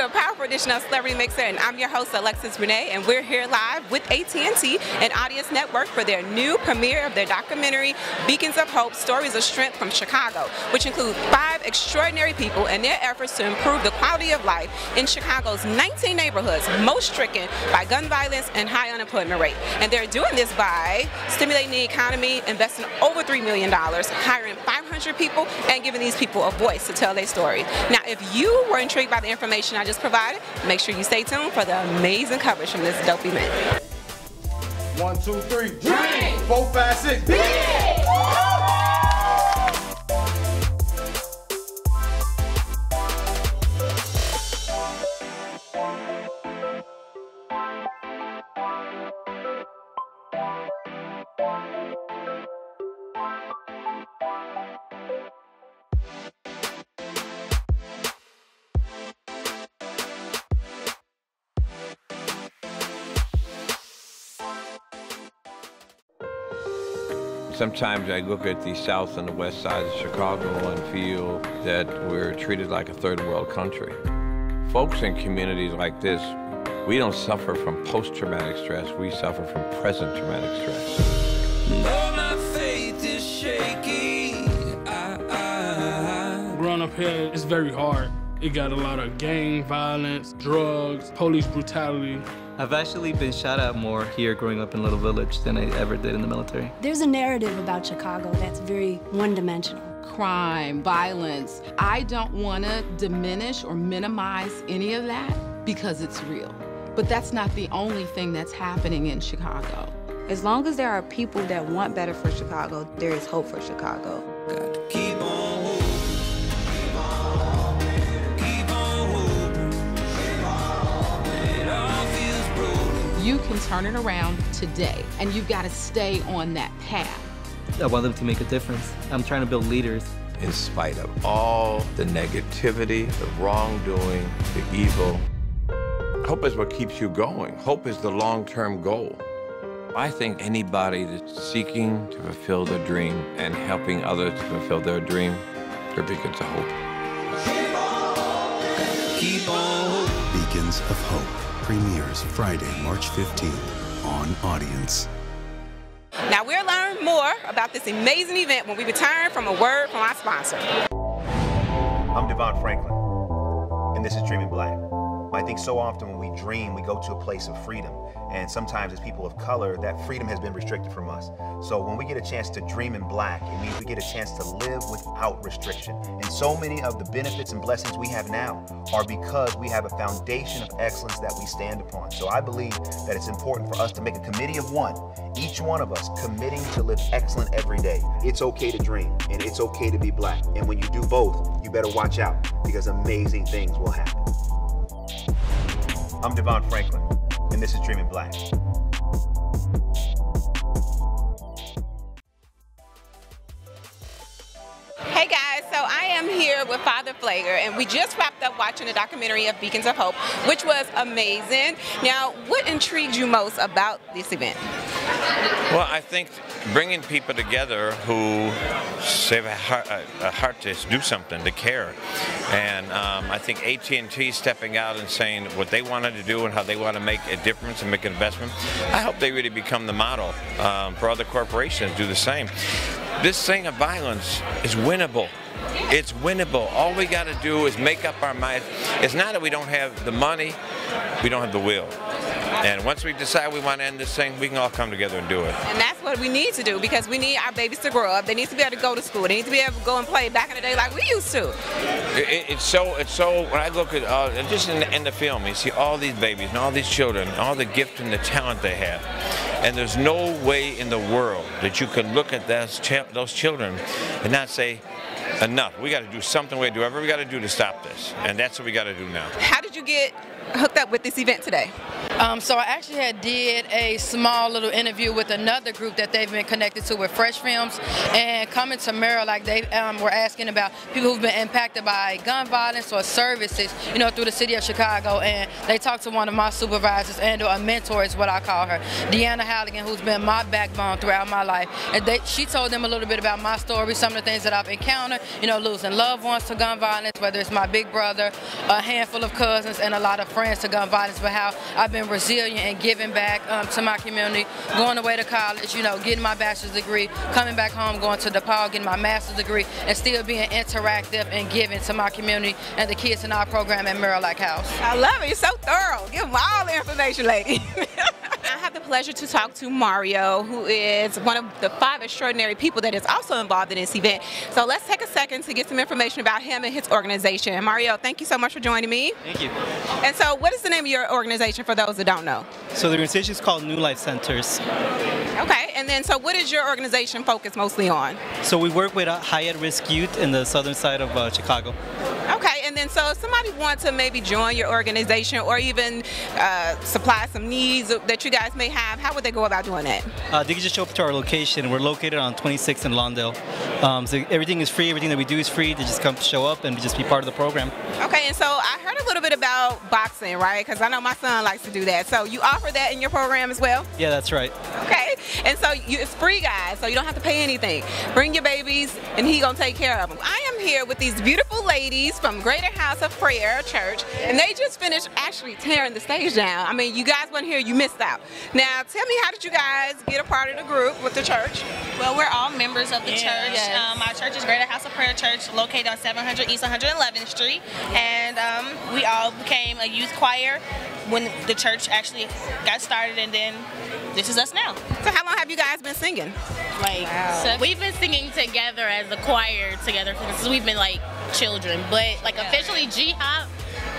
to a powerful edition of Celebrity Myxer, and I'm your host, Alexus Renee, and we're here live with AT&T and Audience Network for their new premiere of their documentary, Beacons of Hope, Stories of Strength from Chicago, which include 5 extraordinary people and their efforts to improve the quality of life in Chicago's 19 neighborhoods most stricken by gun violence and high unemployment rate. And they're doing this by stimulating the economy, investing over $3 million, hiring 500 people, and giving these people a voice to tell their story. Now, if you were intrigued by the information I just provided, make sure you stay tuned for the amazing coverage from this dope event. 1, 2, 3, Dream! 4, 5, 6, Big! Sometimes I look at the south and the west side of Chicago and feel that we're treated like a third world country. Folks in communities like this, we don't suffer from post-traumatic stress, we suffer from present traumatic stress. Lord, my faith is shaky. Growing up here, it's very hard. It got a lot of gang violence, drugs, police brutality. I've actually been shot at more here growing up in Little Village than I ever did in the military. There's a narrative about Chicago that's very one-dimensional. Crime, violence. I don't want to diminish or minimize any of that because it's real. But that's not the only thing that's happening in Chicago. As long as there are people that want better for Chicago, there is hope for Chicago. Got to keep on. You can turn it around today, and you've got to stay on that path. I want them to make a difference. I'm trying to build leaders. In spite of all the negativity, the wrongdoing, the evil, hope is what keeps you going. Hope is the long-term goal. I think anybody that's seeking to fulfill their dream and helping others to fulfill their dream, they're beacons of hope. Keep on. Beacons of Hope premieres Friday, March 15th on Audience. Now, we'll learn more about this amazing event when we return from a word from our sponsor. I'm Devon Franklin, and this is Dreaming Black. I think so often when we dream, we go to a place of freedom. And sometimes as people of color, that freedom has been restricted from us. So when we get a chance to dream in black, it means we get a chance to live without restriction. And so many of the benefits and blessings we have now are because we have a foundation of excellence that we stand upon. So I believe that it's important for us to make a committee of one, each one of us committing to live excellent every day. It's okay to dream, and it's okay to be black. And when you do both, you better watch out, because amazing things will happen. I'm Devon Franklin, and this is Dreaming Black. Hey guys, so I am here with Father Pfleger, and we just wrapped up watching the documentary of Beacons of Hope, which was amazing. Now, what intrigued you most about this event? Well, I think bringing people together who have a heart to do something, to care. And I think AT&T stepping out and saying what they wanted to do and how they want to make a difference and make an investment. I hope they really become the model for other corporations to do the same. This thing of violence is winnable. It's winnable. All we got to do is make up our minds. It's not that we don't have the money, we don't have the will. And once we decide we want to end this thing, we can all come together and do it. And that's what we need to do, because we need our babies to grow up. They need to be able to go to school. They need to be able to go and play back in the day like we used to. It's so, when I look at, just in the film, you see all these babies and all these children, all the gift and the talent they have. And there's no way in the world that you can look at those children and not say, enough. We got to do something. We got to do whatever we got to do to stop this. And that's what we got to do now. How did you get hooked up with this event today? So I actually did a small little interview with another group that they've been connected to with Fresh Films, and coming to Marillac, they were asking about people who've been impacted by gun violence or services, you know, through the city of Chicago. And they talked to one of my supervisors and a mentor is what I call her, Deanna Halligan, who's been my backbone throughout my life. And she told them a little bit about my story, some of the things that I've encountered, you know, losing loved ones to gun violence, whether it's my big brother, a handful of cousins, and a lot of friends to gun violence, but how I've been resilient and giving back to my community, going away to college, you know, getting my bachelor's degree, coming back home, going to DePaul, getting my master's degree, and still being interactive and giving to my community and the kids in our program at Marillac House. I love it. You're so thorough. Give them all the information, lady. I have the pleasure to talk to Mario, who is one of the 5 extraordinary people that is also involved in this event. So let's take a second to get some information about him and his organization. Mario, thank you so much for joining me. Thank you. And so what is the name of your organization for those that don't know? So the organization is called New Life Centers. Okay, and then so what is your organization focused mostly on? So we work with high at-risk youth in the southern side of Chicago. Okay, and then so if somebody wants to maybe join your organization or even supply some needs that you guys may have, how would they go about doing that? They can just show up to our location. We're located on 26th and Lawndale. So everything is free. Everything that we do is free. They just come show up and just be part of the program. Okay, and so I heard a little bit about boxing, right? Because I know my son likes to do that. So you offer that in your program as well? Yeah, that's right. Okay, and so it's free, guys, so you don't have to pay anything. Bring your babies, and he gonna take care of them. I am here with these beautiful ladies from Greater House of Prayer Church, and they just finished actually tearing the stage down. I mean, you guys weren't here, you missed out. Now, tell me, how did you guys get a part of the group with the church? Well, we're all members of the church. Yes. Our church is Greater House of Prayer Church, located on 700 East 111th Street, and we all became a youth choir when the church actually got started, and then this is us now. So how long have you guys been singing? Like, so we've been singing together as a choir together since we've been like children, but like officially G-Hop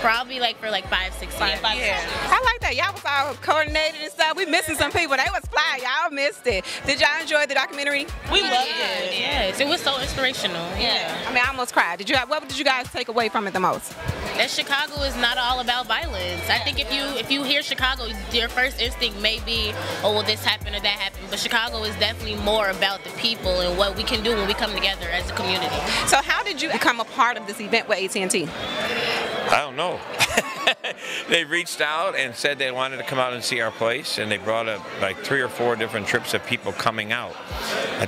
probably like for like 5, 6 years. Yeah. I like that. Y'all was all coordinated and stuff. We missing some people. They was fly. Y'all missed it. Did y'all enjoy the documentary? We loved it. Yes, it was so inspirational. Yeah. I mean, I almost cried. What did you guys take away from it the most? That Chicago is not all about violence. I think if you hear Chicago, your first instinct may be, oh, well, this happened or that happened. But Chicago is definitely more about the people and what we can do when we come together as a community. So how did you become a part of this event with AT&T? I don't know. They reached out and said they wanted to come out and see our place, and they brought up like 3 or 4 different trips of people coming out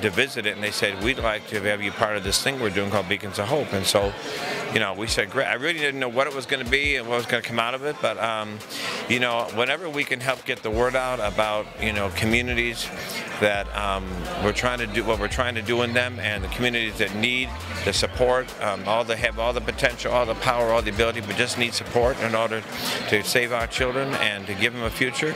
to visit it, and they said, we'd like to have you part of this thing we're doing called Beacons of Hope. And so, you know, we said, great. I really didn't know what it was going to be and what was going to come out of it, but, you know, whenever we can help get the word out about, you know, communities that we're trying to do what we're trying to do in them, and the communities that need the support, have all the potential, all the power, all the ability, but just need support in order to save our children and to give them a future.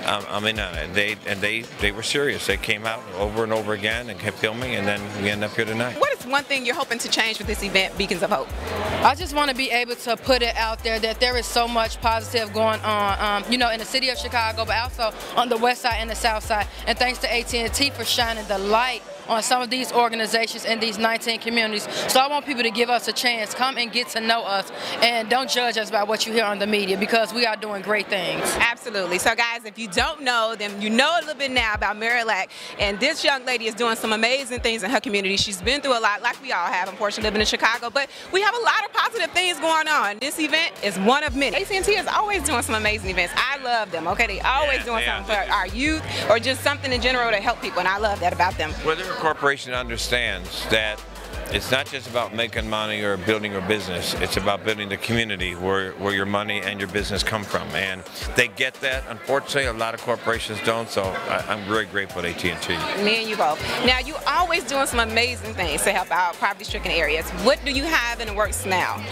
I mean, they were serious. They came out over and over again and kept filming, and then we end up here tonight. What is one thing you're hoping to change with this event, Beacons of Hope? I just want to be able to put it out there that there is so much positive going on, you know, in the city of Chicago, but also on the west side and the south side. And thanks to AT&T for shining the light on some of these organizations in these 19 communities. So I want people to give us a chance, come and get to know us, and don't judge us by what you hear on the media, because we are doing great things. Absolutely. So guys, if you don't know, then you know a little bit now about Marillac, and this young lady is doing some amazing things in her community. She's been through a lot, like we all have, unfortunately, living in Chicago, but we have a lot of positive things going on. This event is one of many. AT&T is always doing some amazing events. I love them, okay? They always doing something for our youth or just something in general to help people, and I love that about them. Whether a corporation understands that it's not just about making money or building your business, it's about building the community where your money and your business come from. And they get that. Unfortunately, a lot of corporations don't, so I'm very grateful to AT&T. Me and you both. Now, you always doing some amazing things to help out poverty-stricken areas. What do you have in the works now?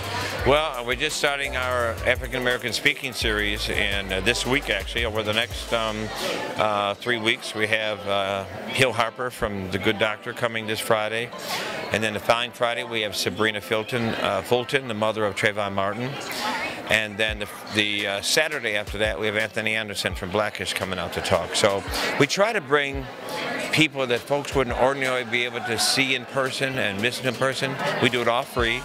Well, we're just starting our African American speaking series, and this week, actually, over the next 3 weeks, we have Hill Harper from The Good Doctor coming this Friday. And then the following Friday, we have Sabina Fulton, the mother of Trayvon Martin. And then the Saturday after that, we have Anthony Anderson from Blackish coming out to talk. So we try to bring people that folks wouldn't ordinarily be able to see in person and listen in person. We do it all free.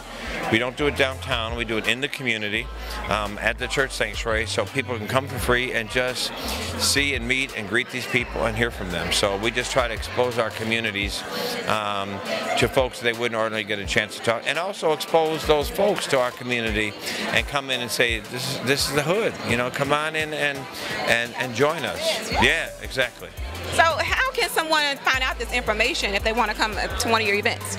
We don't do it downtown. We do it in the community at the church sanctuary, so people can come for free and just see and meet and greet these people and hear from them. So we just try to expose our communities to folks they wouldn't ordinarily get a chance to talk, and also expose those folks to our community and come in and say, this is the hood. You know, come on in and join us. Yeah, exactly. So how can someone find out this information if they want to come to one of your events?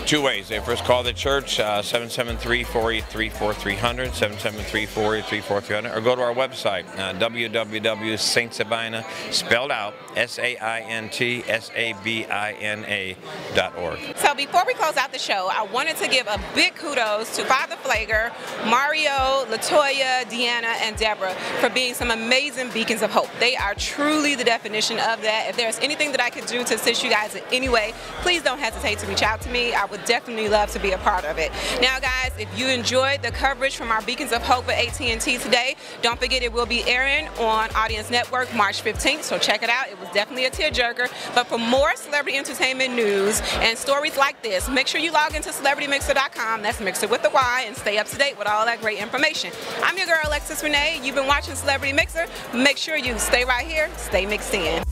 Two ways. They first call the church, 773-483-4300, 773-483-4300, or go to our website, www.saintsabina, spelled out, SAINTSABINA.org. So before we close out the show, I wanted to give a big kudos to Father Pfleger, Mario, Latoya, Deanna, and Deborah for being some amazing beacons of hope. They are truly the definition of that. If there's anything that I could do to assist you guys in any way, please don't hesitate to reach out to me. I would definitely love to be a part of it. Now guys, if you enjoyed the coverage from our Beacons of Hope at AT&T today, don't forget it will be airing on Audience Network March 15th, so check it out. It was definitely a tearjerker. But for more celebrity entertainment news and stories like this, make sure you log into CelebrityMyxer.com, that's Myxer with the Y, and stay up to date with all that great information. I'm your girl, Alexus Renee. You've been watching Celebrity Myxer. Make sure you stay right here, stay mixed in.